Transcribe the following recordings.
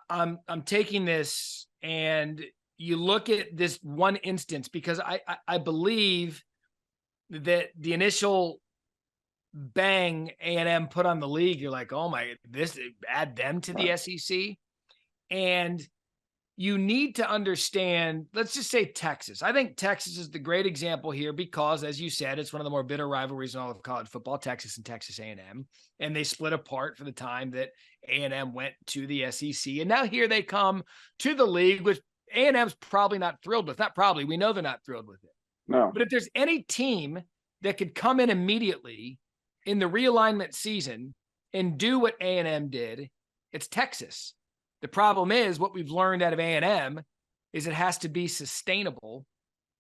I'm taking this, and you look at this one instance, because I believe that the initial bang A&M put on the league, you're like, oh my, this add them to the SEC. And you need to understand, let's just say Texas. I think Texas is the great example here because, as you said, it's one of the more bitter rivalries in all of college football, Texas and Texas A&M. And they split apart for the time that A&M went to the SEC. And now here they come to the league, which A&M's probably not thrilled with. Not probably. We know they're not thrilled with it. No. But if there's any team that could come in immediately in the realignment season and do what A&M did, it's Texas. The problem is, what we've learned out of A&M is it has to be sustainable,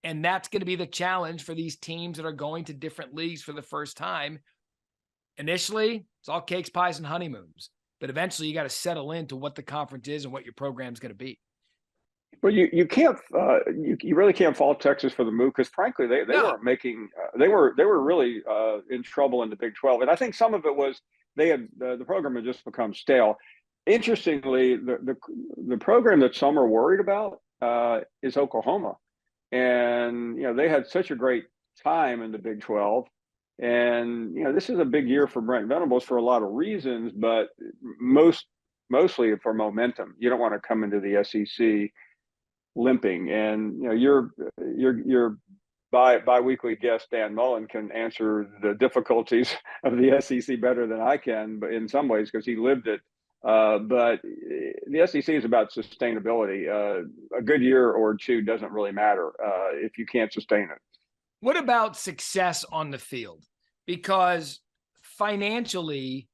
and that's going to be the challenge for these teams that are going to different leagues for the first time. Initially, it's all cakes, pies, and honeymoons, but eventually you got to settle into what the conference is and what your program is going to be. Well, you can't you really can't fault Texas for the move, because frankly they weren't making they were really in trouble in the Big 12, and I think some of it was they had the program had just become stale. Interestingly, the program that some are worried about is Oklahoma, and they had such a great time in the Big 12, and this is a big year for Brent Venables for a lot of reasons, but mostly for momentum. You don't want to come into the SEC limping, and your bi-weekly guest Dan Mullen can answer the difficulties of the SEC better than I can, but in some ways, because he lived it. But the SEC is about sustainability. A good year or two doesn't really matter if you can't sustain it. What about success on the field? Because financially,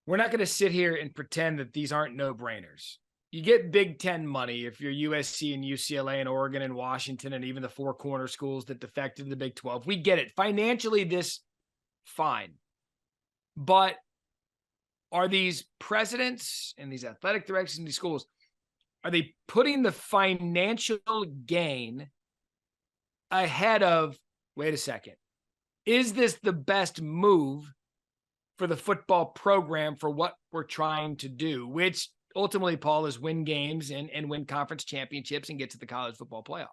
we're not going to sit here and pretend that these aren't no-brainers. You get Big Ten money if you're USC and UCLA and Oregon and Washington and even the four corner schools that defected to the Big 12. We get it. Financially, this fine. But are these presidents and these athletic directors in these schools, are they putting the financial gain ahead of, wait a second, is this the best move for the football program for what we're trying to do, which ultimately, Paul, is win games and win conference championships and get to the college football playoff?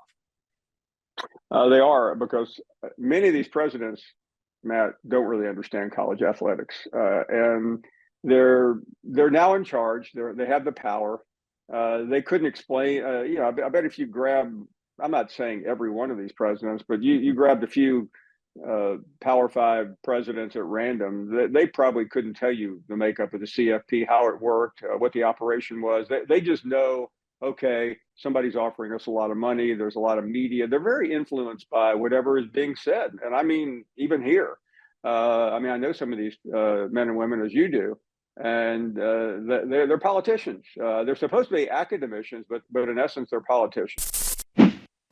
They are, because many of these presidents, Matt, don't really understand college athletics, and they're now in charge. They have the power. They couldn't explain. I bet if you grab, I'm not saying every one of these presidents, but you grabbed a few Power 5 presidents at random, they probably couldn't tell you the makeup of the CFP, how it worked, what the operation was. They just know, okay, somebody's offering us a lot of money. There's a lot of media. They're very influenced by whatever is being said. And I mean, even here, I know some of these men and women, as you do, and they're politicians. They're supposed to be academicians, but in essence, they're politicians.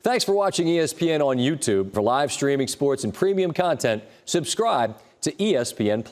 Thanks for watching ESPN on YouTube. For live streaming sports and premium content, subscribe to ESPN+.